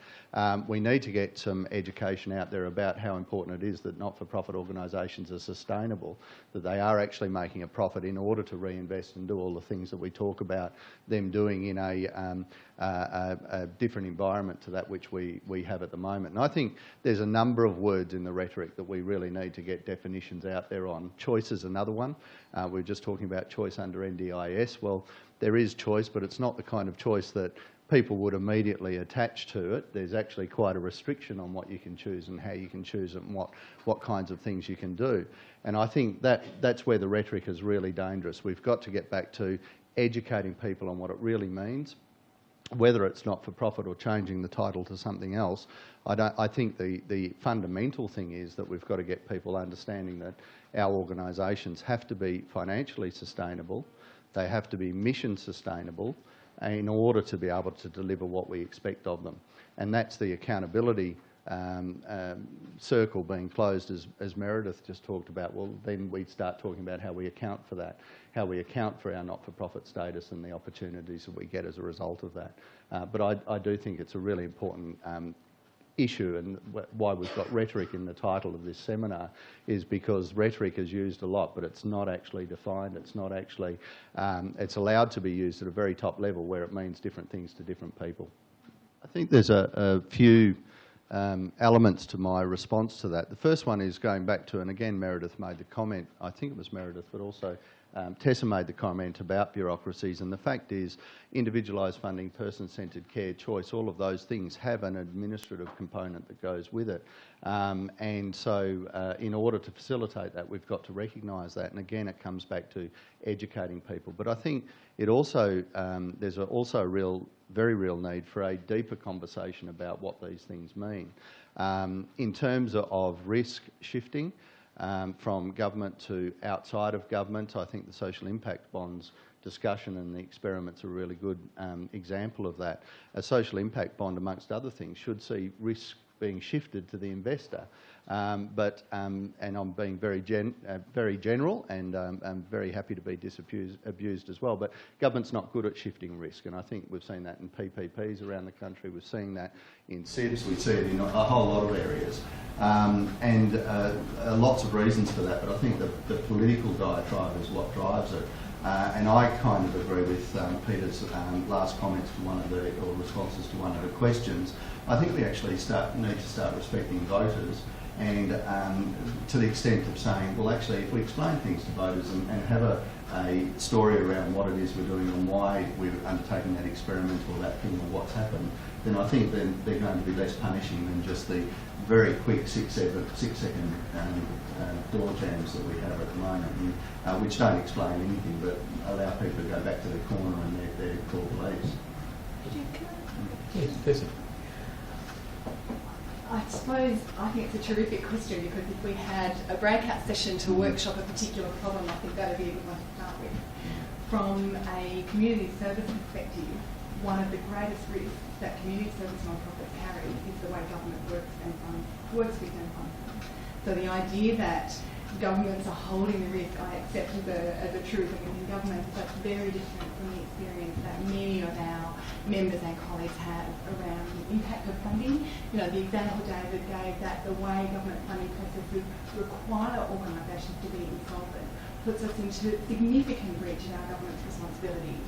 we need to get some education out there about how important it is that not-for-profit organisations are sustainable, that they are actually making a profit in order to reinvest and do all the things that we talk about them doing in a different environment to that which we have at the moment. And I think there's a number of words in the rhetoric that we really need to get definitions out there on. Choice is another one. We're just talking about choice under NDIS. Well, there is choice, but it's not the kind of choice that people would immediately attach to it. There's actually quite a restriction on what you can choose and how you can choose it and what kinds of things you can do. And I think that's where the rhetoric is really dangerous. We've got to get back to educating people on what it really means, whether it's not-for-profit or changing the title to something else. I think the fundamental thing is that we've got to get people understanding that our organisations have to be financially sustainable, they have to be mission sustainable in order to be able to deliver what we expect of them. And that's the accountability circle being closed, as Meredith just talked about. Well, then we'd start talking about how we account for that, how we account for our not-for-profit status and the opportunities that we get as a result of that. But I do think it's a really important issue, and why we've got rhetoric in the title of this seminar is because rhetoric is used a lot, but it's not actually defined. It's not actually, it's allowed to be used at a very top level where it means different things to different people. I think there's a few elements to my response to that. The first one is going back to, and again Meredith made the comment, I think it was Meredith, but also Tessa made the comment about bureaucracies, and the fact is individualised funding, person-centred care, choice, all of those things have an administrative component that goes with it. And so in order to facilitate that, we've got to recognise that, and again it comes back to educating people. But I think it also, there's also a very real need for a deeper conversation about what these things mean. In terms of risk shifting, from government to outside of government, I think the social impact bonds discussion and the experiments are a really good example of that. A social impact bond, amongst other things, should see risk being shifted to the investor. And I'm being very general, and I'm very happy to be abused as well. But government's not good at shifting risk, and I think we've seen that in PPPs around the country. We've seen that in SIBs. We see it in a whole lot of areas, lots of reasons for that. But I think the political diatribe is what drives it. And I kind of agree with Peter's last comments to or responses to one of the questions. I think we actually need to start respecting voters, and to the extent of saying, well, actually, if we explain things to voters and have a story around what it is we're doing and why we're undertaking that experiment or that thing or what's happened, then I think then they're going to be less punishing than just the very quick 6-second door jams that we have at the moment, which don't explain anything but allow people to go back to their corner and they're called police. Yes, I suppose I think it's a terrific question, because if we had a breakout session to workshop a particular problem, I think that would be a good one to start with. From a community service perspective, one of the greatest risks that community service non-profits carry is the way government works with and funds them. So the idea that governments are holding the risk, I accept as a truth in government, but that's very different from the experience that many of our members and colleagues have around the impact of funding. You know, the example David gave, that the way government funding processes require organisations to be insolvent puts us into significant breach in our government's responsibilities.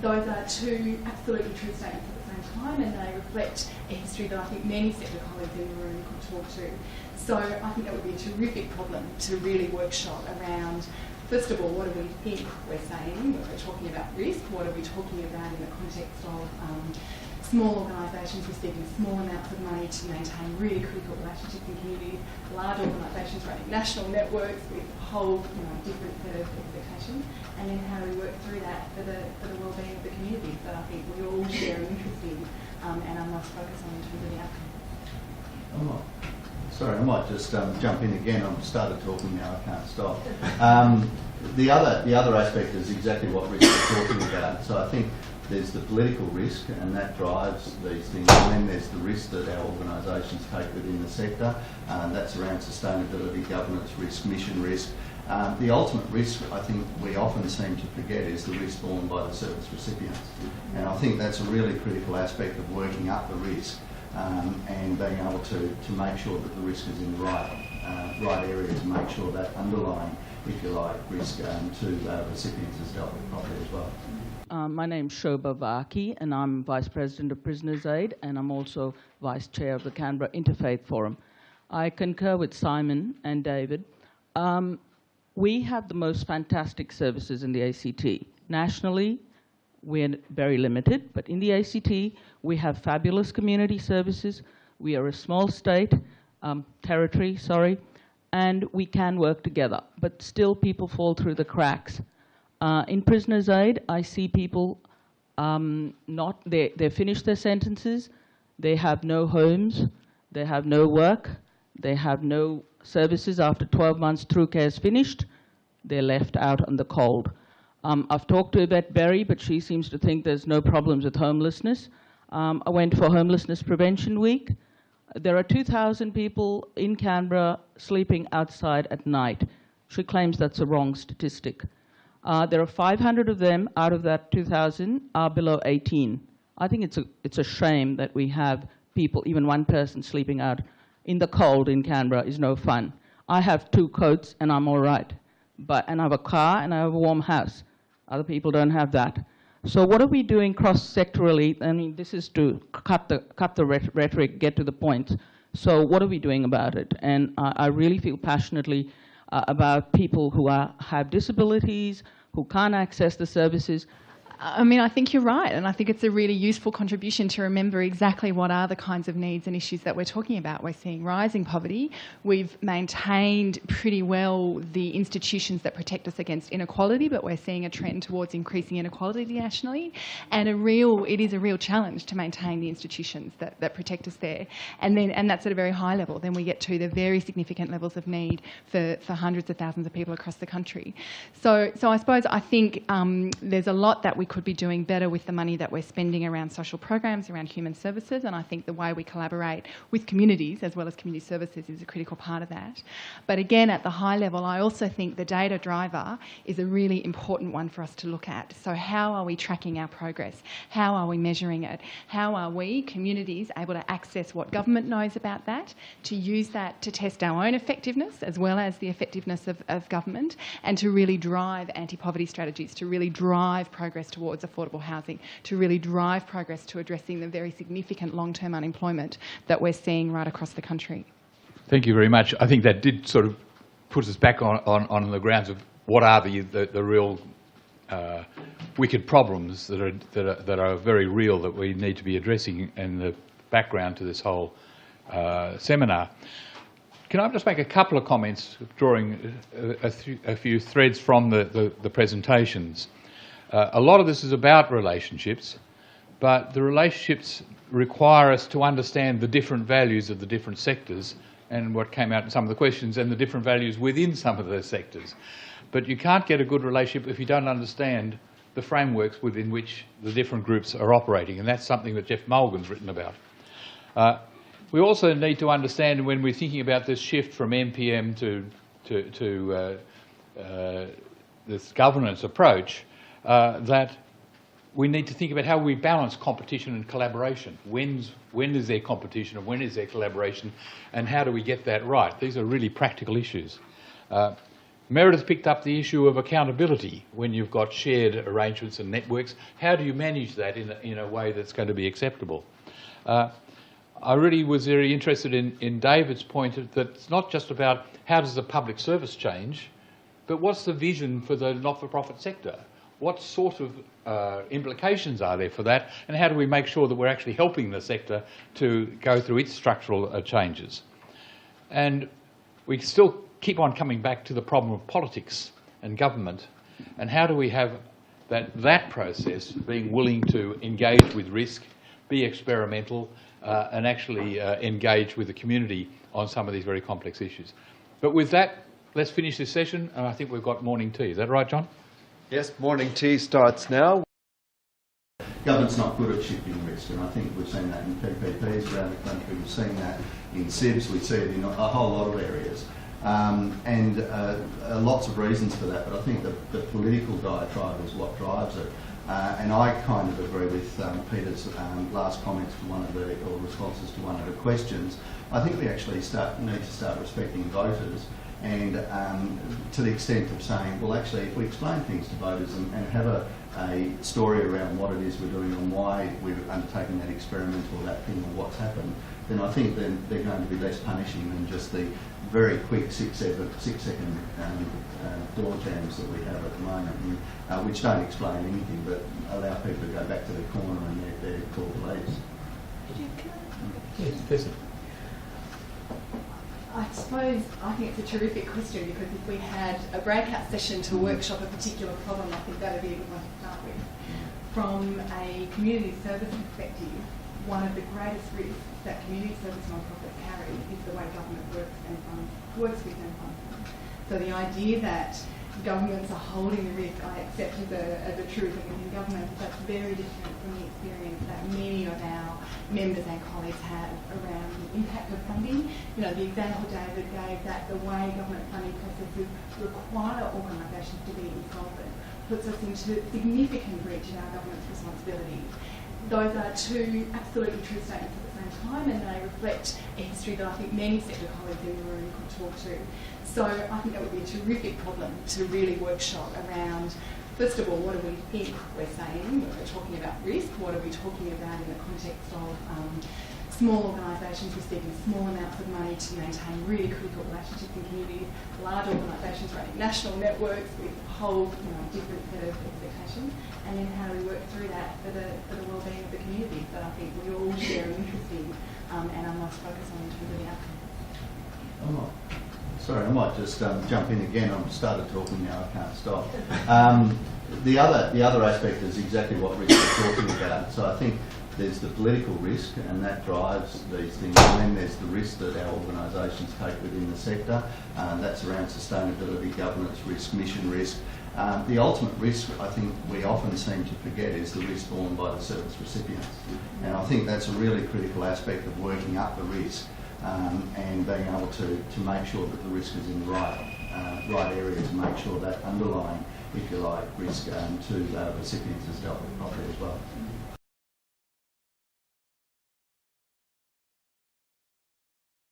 Those are two absolutely true statements at the same time, and they reflect a history that I think many sector colleagues in the room could talk to. So I think that would be a terrific problem to really workshop around. First of all, what do we think we're saying when we're talking about risk? What are we talking about in the context of small organisations receiving small amounts of money to maintain really critical relationships in communities, large organisations running national networks with a whole different set of expectations, and then how do we work through that for the wellbeing of the communities that I think we all share an interest in, and I must focus on in terms of the outcome. Sorry, I might just jump in again. I've started talking now, I can't stop. The other aspect is exactly what Rich was talking about. So I think there's the political risk, and that drives these things. And then there's the risk that our organisations take within the sector. That's around sustainability, governance risk, mission risk. The ultimate risk, I think we often seem to forget, is the risk borne by the service recipients. And I think that's a really critical aspect of working up the risk. And being able to make sure that the risk is in the right area to make sure that underlying, if you like, risk to recipients is dealt with properly as well. My name's Shobha Vaki, and I'm Vice President of Prisoners Aid, and I'm also Vice Chair of the Canberra Interfaith Forum. I concur with Simon and David. We have the most fantastic services in the ACT. Nationally, we're very limited, but in the ACT, we have fabulous community services. We are a small state, territory, and we can work together, but still people fall through the cracks. In Prisoners Aid, I see people they finish their sentences, they have no homes, they have no work, they have no services after 12 months through care is finished, they're left out on the cold. I've talked to Yvette Berry, but she seems to think there's no problems with homelessness. I went for Homelessness Prevention Week. There are 2,000 people in Canberra sleeping outside at night. She claims that's a wrong statistic. There are 500 of them out of that 2,000 are below 18. I think it's a shame that we have people, even one person sleeping out in the cold in Canberra is no fun. I have 2 coats and I'm all right. And I have a car and I have a warm house. Other people don't have that. So what are we doing cross-sectorally? I mean, this is to cut the rhetoric, get to the point. So what are we doing about it? And I really feel passionately about people who have disabilities, who can't access the services. I mean, I think you're right, and I think it's a really useful contribution to remember exactly what are the kinds of needs and issues that we're talking about. We're seeing rising poverty. We've maintained pretty well the institutions that protect us against inequality, but we're seeing a trend towards increasing inequality nationally, and it is a real challenge to maintain the institutions that protect us there. And that's at a very high level. Then we get to the very significant levels of need for hundreds of thousands of people across the country. So I think there's a lot that we could be doing better with the money that we're spending around social programs, around human services, and I think the way we collaborate with communities as well as community services is a critical part of that. But again, at the high level, I also think the data driver is a really important one for us to look at. So how are we tracking our progress? How are we measuring it? How are we, communities, able to access what government knows about that, to use that to test our own effectiveness as well as the effectiveness of government, and to really drive anti-poverty strategies, to really drive progress towards affordable housing, to really drive progress to addressing the very significant long-term unemployment that we're seeing right across the country. Thank you very much. I think that did sort of put us back on the grounds of what are the real wicked problems that are very real that we need to be addressing in the background to this whole seminar. Can I just make a couple of comments, drawing a few threads from the presentations? A lot of this is about relationships, but the relationships require us to understand the different values of the different sectors and what came out in some of the questions, and the different values within some of those sectors. But you can't get a good relationship if you don't understand the frameworks within which the different groups are operating, and that's something that Jeff Mulgan's written about. We also need to understand, when we're thinking about this shift from MPM to this governance approach, that we need to think about how we balance competition and collaboration. When is there competition and when is there collaboration, and how do we get that right? These are really practical issues. Meredith picked up the issue of accountability. When you've got shared arrangements and networks, how do you manage that in a way that's going to be acceptable? I really was very interested in David's point that it's not just about how does the public service change, but what's the vision for the not-for-profit sector? What sort of implications are there for that, and how do we make sure that we're actually helping the sector to go through its structural changes? And we still keep on coming back to the problem of politics and government, and how do we have that process being willing to engage with risk, be experimental, and actually engage with the community on some of these very complex issues. But with that, let's finish this session, and I think we've got morning tea. Is that right, John? Yes, morning tea starts now. Government's not good at shifting risk, and I think we've seen that in PPPs around the country. We've seen that in SIBs. We see it in a whole lot of areas. Lots of reasons for that, but I think the political diatribe is what drives it. And I kind of agree with Peter's last comments or responses to one of the questions. I think we actually need to start respecting voters, and to the extent of saying, well, actually, if we explain things to voters and have a story around what it is we're doing and why we're undertaking that experiment or that thing or what's happened, then I think then they're going to be less punishing than just the very quick 6-second door jams that we have at the moment, which don't explain anything but allow people to go back to their corner and their core beliefs. Yes, I suppose I think it's a terrific question, because if we had a breakout session to workshop a particular problem, I think that would be a good one to start with. From a community service perspective, one of the greatest risks that community service non-profits carry is the way government works with and funds them. So the idea that governments are holding the risk, I accept as a truth within government, but that's very different from the experience that many of our members and colleagues have around the impact of funding. You know, the example David gave, that the way government funding processes require organisations to be insolvent puts us into significant breach in our government's responsibilities. Those are two absolutely true statements at the same time, and they reflect a history that I think many sector colleagues in the room could talk to. So I think that would be a terrific problem to really workshop around first of all, what do we think we're saying when we're talking about risk? What are we talking about in the context of small organisations receiving small amounts of money to maintain really critical relationships in communities, large organisations running national networks with a whole different set of expectations, and then how do we work through that for the well-being of the communities that I think we all share an interest in and are most focused on in terms of the outcome. Sorry, I might just jump in again. I've started talking now, I can't stop. The other aspect is exactly what Rich was talking about. So I think there's the political risk, and that drives these things. And then there's the risk that our organisations take within the sector. That's around sustainability, governance risk, mission risk. The ultimate risk, I think we often seem to forget, is the risk borne by the service recipients. And I think that's a really critical aspect of working up the risk and being able to make sure that the risk is in the right areas, and make sure that underlying, if you like, risk to recipients is dealt with properly as well.